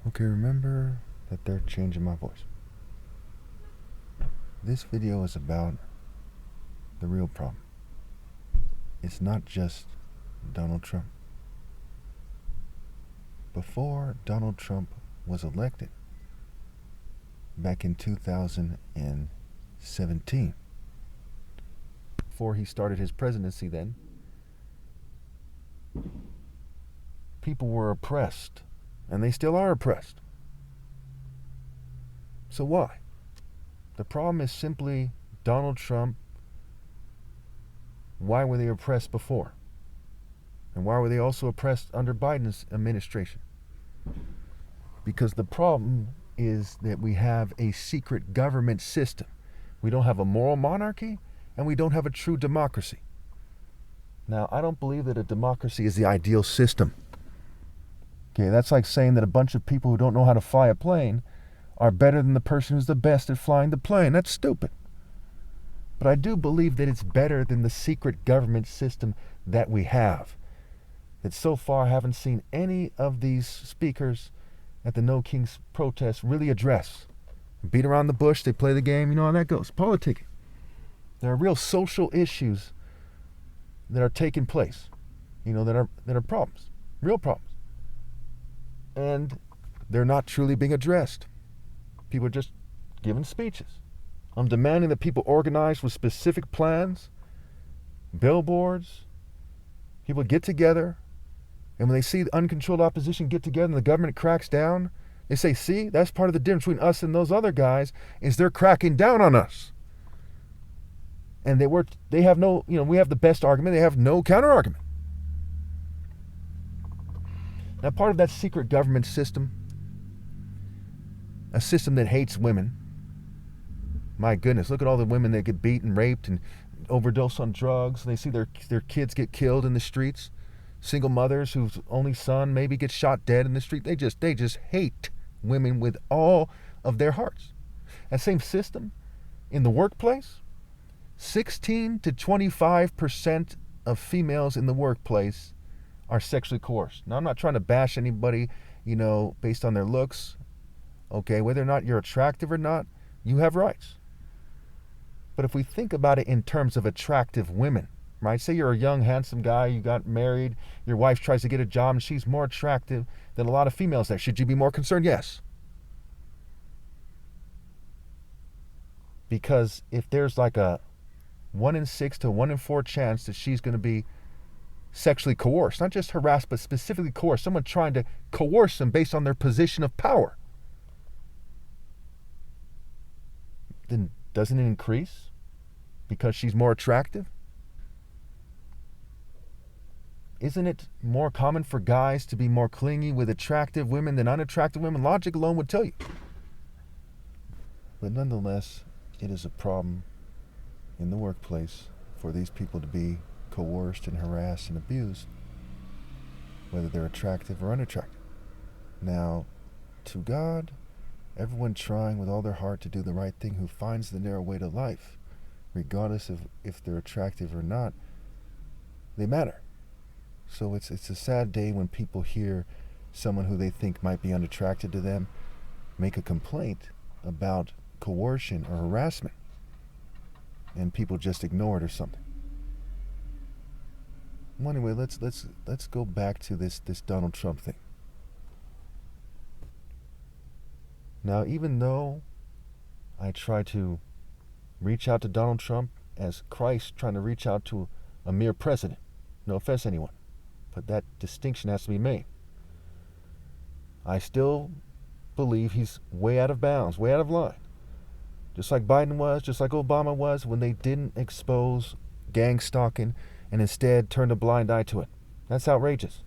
Okay, remember that they're changing my voice. This video is about the real problem. It's not just Donald Trump. Before Donald Trump was elected, back in 2017, before he started his presidency then, people were oppressed, and they still are oppressed. So why? The problem is simply Donald Trump. Why were they oppressed before? And why were they also oppressed under Biden's administration? Because the problem is that we have a secret government system. We don't have a moral monarchy, and we don't have a true democracy. Now, I don't believe that a democracy is the ideal system. Okay, that's like saying that a bunch of people who don't know how to fly a plane are better than the person who's the best at flying the plane. That's stupid. But I do believe that it's better than the secret government system that we have. That so far I haven't seen any of these speakers at the No Kings protest really address. Beat around the bush, they play the game, you know how that goes. Politicking. There are real social issues that are taking place, that are problems, real problems. And they're not truly being addressed. People are just giving speeches. I'm demanding that people organize with specific plans, billboards, people get together, and when they see the uncontrolled opposition get together and the government cracks down, they say, see, that's part of the difference between us and those other guys, is they're cracking down on us. And they have no, we have the best argument, they have no counter argument. Now, part of that secret government system, a system that hates women. My goodness, look at all the women that get beat and raped and overdose on drugs. And they see their kids get killed in the streets. Single mothers whose only son maybe gets shot dead in the street. They just hate women with all of their hearts. That same system in the workplace, 16 to 25% of females in the workplace are sexually coerced. Now, I'm not trying to bash anybody, based on their looks. Okay, whether or not you're attractive or not, you have rights. But if we think about it in terms of attractive women, right? Say you're a young, handsome guy, you got married, your wife tries to get a job, and she's more attractive than a lot of females there. Should you be more concerned? Yes. Because if there's like a 1 in 6 to 1 in 4 chance that she's going to be sexually coerced, not just harassed, but specifically coerced, someone trying to coerce them based on their position of power, then doesn't it increase because she's more attractive? Isn't it more common for guys to be more clingy with attractive women than unattractive women? Logic alone would tell you. But nonetheless, it is a problem in the workplace for these people to be coerced and harassed and abused, whether they're attractive or unattractive. Now, to God, everyone trying with all their heart to do the right thing who finds the narrow way to life, regardless of if they're attractive or not, they matter. So it's a sad day when people hear someone who they think might be unattracted to them make a complaint about coercion or harassment, and people just ignore it or something. Well, anyway, let's go back to this Donald Trump thing. Now, even though I try to reach out to Donald Trump as Christ trying to reach out to a mere president, no offense to anyone, but that distinction has to be made. I still believe he's way out of bounds, way out of line. Just like Biden was, just like Obama was, when they didn't expose gang stalking and instead turned a blind eye to it. That's outrageous.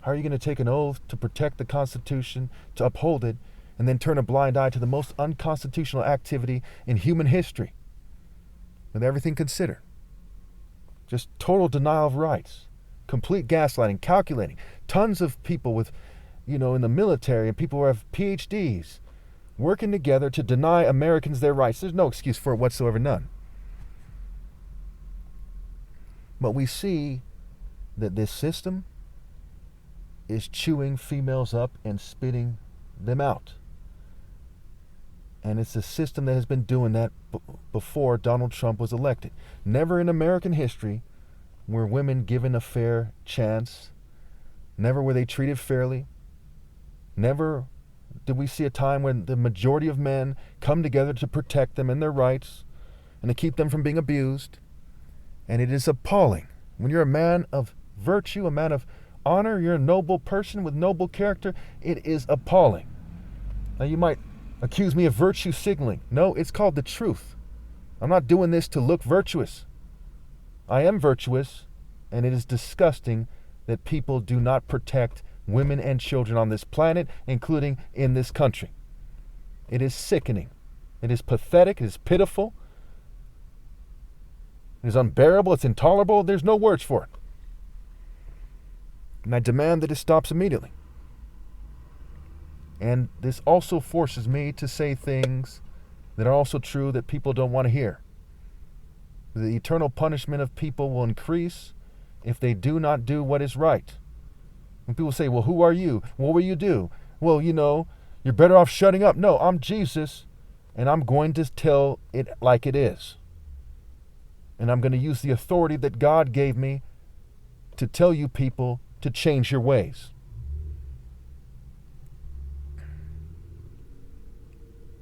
How are you going to take an oath to protect the Constitution, to uphold it, and then turn a blind eye to the most unconstitutional activity in human history? With everything considered. Just total denial of rights. Complete gaslighting, calculating. Tons of people with, in the military and people who have PhDs working together to deny Americans their rights. There's no excuse for it whatsoever, none. But we see that this system is chewing females up and spitting them out. And it's a system that has been doing that before Donald Trump was elected. Never in American history were women given a fair chance. Never were they treated fairly. Never did we see a time when the majority of men come together to protect them and their rights and to keep them from being abused. And it is appalling. When you're a man of virtue, a man of honor, you're a noble person with noble character, it is appalling. Now you might accuse me of virtue signaling. No, it's called the truth. I'm not doing this to look virtuous. I am virtuous, and it is disgusting that people do not protect women and children on this planet, including in this country. It is sickening. It is pathetic. It is pitiful. It is unbearable. It's intolerable. There's no words for it. And I demand that it stops immediately. And this also forces me to say things that are also true that people don't want to hear. The eternal punishment of people will increase if they do not do what is right. When people say, well, who are you? What will you do? Well, you're better off shutting up. No, I'm Jesus, and I'm going to tell it like it is. And I'm going to use the authority that God gave me to tell you people to change your ways.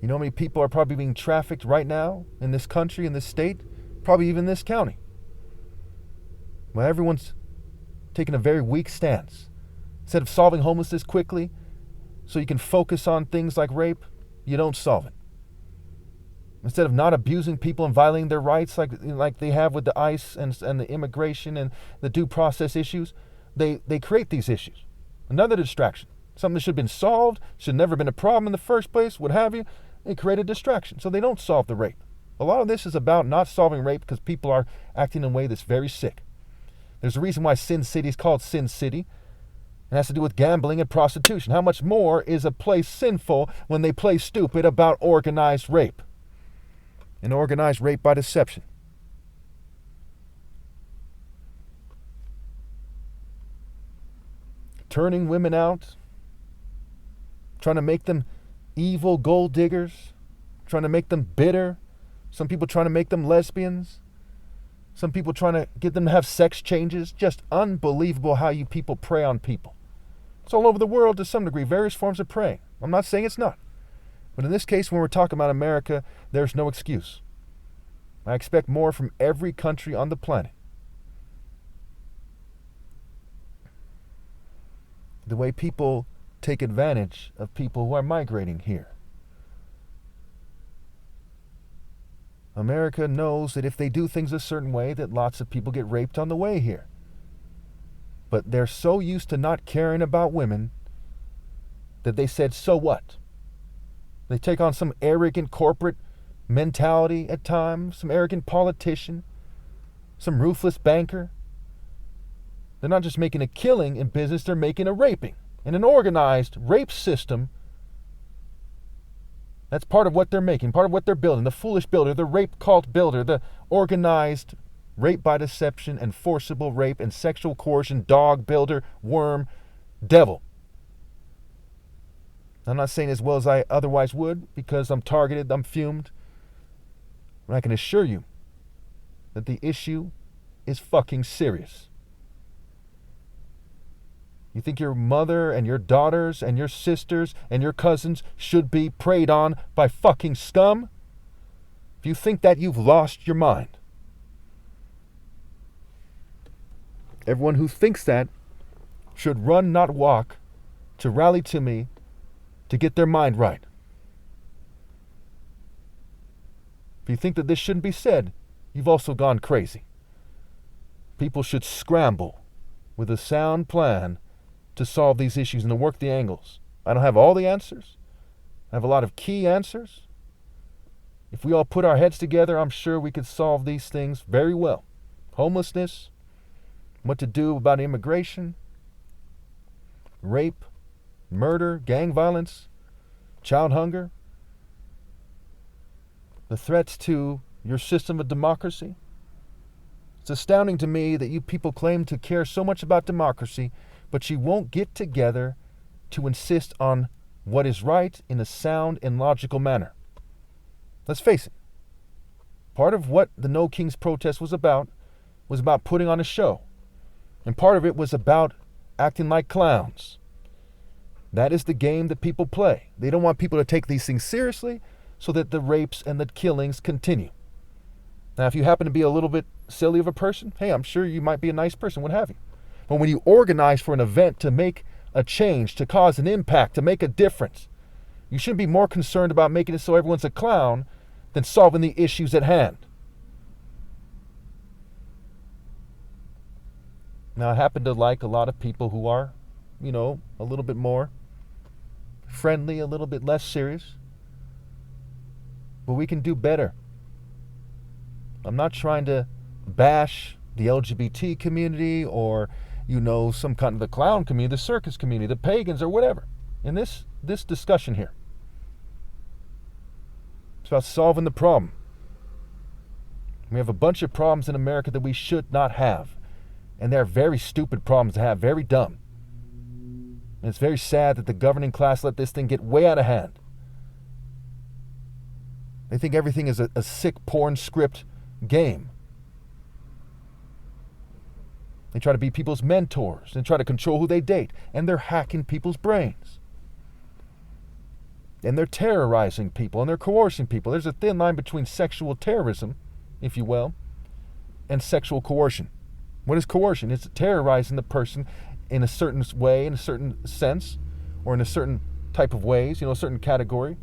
You know how many people are probably being trafficked right now in this country, in this state, probably even this county? Well, everyone's taking a very weak stance. Instead of solving homelessness quickly so you can focus on things like rape, you don't solve it. Instead of not abusing people and violating their rights like they have with the ICE and the immigration and the due process issues, they create these issues. Another distraction. Something that should have been solved, should never have been a problem in the first place, what have you. They create a distraction. So they don't solve the rape. A lot of this is about not solving rape because people are acting in a way that's very sick. There's a reason why Sin City is called Sin City. It has to do with gambling and prostitution. How much more is a place sinful when they play stupid about organized rape? And organized rape by deception. Turning women out. Trying to make them evil gold diggers. Trying to make them bitter. Some people trying to make them lesbians. Some people trying to get them to have sex changes. Just unbelievable how you people prey on people. It's all over the world to some degree, various forms of preying. I'm not saying it's not. But in this case, when we're talking about America, there's no excuse. I expect more from every country on the planet. The way people take advantage of people who are migrating here. America knows that if they do things a certain way, that lots of people get raped on the way here. But they're so used to not caring about women that they said, so what? They take on some arrogant corporate mentality at times, some arrogant politician, some ruthless banker. They're not just making a killing in business, they're making a raping. And an organized rape system, that's part of what they're making, part of what they're building. The foolish builder, the rape cult builder, the organized rape by deception and forcible rape and sexual coercion, dog builder, worm, devil. I'm not saying as well as I otherwise would because I'm targeted, I'm fumed. But I can assure you that the issue is fucking serious. You think your mother and your daughters and your sisters and your cousins should be preyed on by fucking scum? If you think that, you've lost your mind. Everyone who thinks that should run, not walk, to rally to me to get their mind right. If you think that this shouldn't be said, you've also gone crazy. People should scramble with a sound plan to solve these issues and to work the angles. I don't have all the answers. I have a lot of key answers. If we all put our heads together, I'm sure we could solve these things very well. Homelessness, what to do about immigration, rape, murder, gang violence, child hunger, the threats to your system of democracy. It's astounding to me that you people claim to care so much about democracy, but she won't get together to insist on what is right in a sound and logical manner. Let's face it. Part of what the No Kings protest was about putting on a show. And part of it was about acting like clowns. That is the game that people play. They don't want people to take these things seriously so that the rapes and the killings continue. Now, if you happen to be a little bit silly of a person, hey, I'm sure you might be a nice person, what have you. But when you organize for an event to make a change, to cause an impact, to make a difference, you shouldn't be more concerned about making it so everyone's a clown than solving the issues at hand. Now, I happen to like a lot of people who are, a little bit more friendly, a little bit less serious. But we can do better. I'm not trying to bash the LGBT community or, some kind of the clown community, the circus community, the pagans or whatever. In this discussion here, it's about solving the problem. We have a bunch of problems in America that we should not have. And they're very stupid problems to have, very dumb. And it's very sad that the governing class let this thing get way out of hand. They think everything is a sick porn script game. They try to be people's mentors and try to control who they date. And they're hacking people's brains. And they're terrorizing people and they're coercing people. There's a thin line between sexual terrorism, if you will, and sexual coercion. What is coercion? It's terrorizing the person in a certain way, in a certain sense, or in a certain type of ways, a certain category,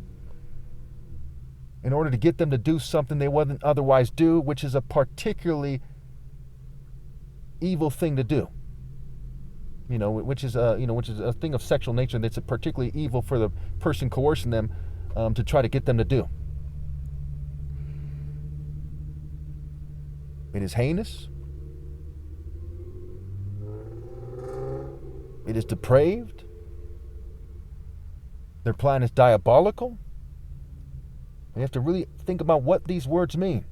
in order to get them to do something they wouldn't otherwise do, which is a particularly evil thing to do. Which is a thing of sexual nature that's particularly evil for the person coercing them to try to get them to do. It is heinous. It is depraved. Their plan is diabolical. We have to really think about what these words mean.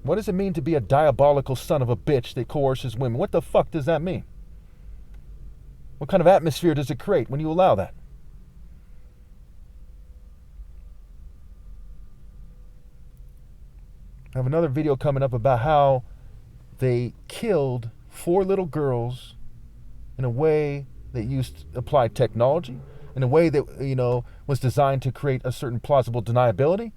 What does it mean to be a diabolical son of a bitch that coerces women? What the fuck does that mean? What kind of atmosphere does it create when you allow that? I have another video coming up about how they killed 4 little girls in a way that applied technology, in a way that, was designed to create a certain plausible deniability,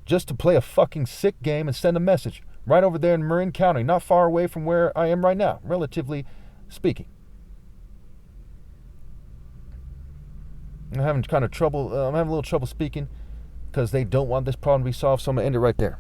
just to play a fucking sick game and send a message right over there in Marin County, not far away from where I am right now, relatively speaking. I'm having a little trouble speaking because they don't want this problem to be solved, so I'm going to end it right there.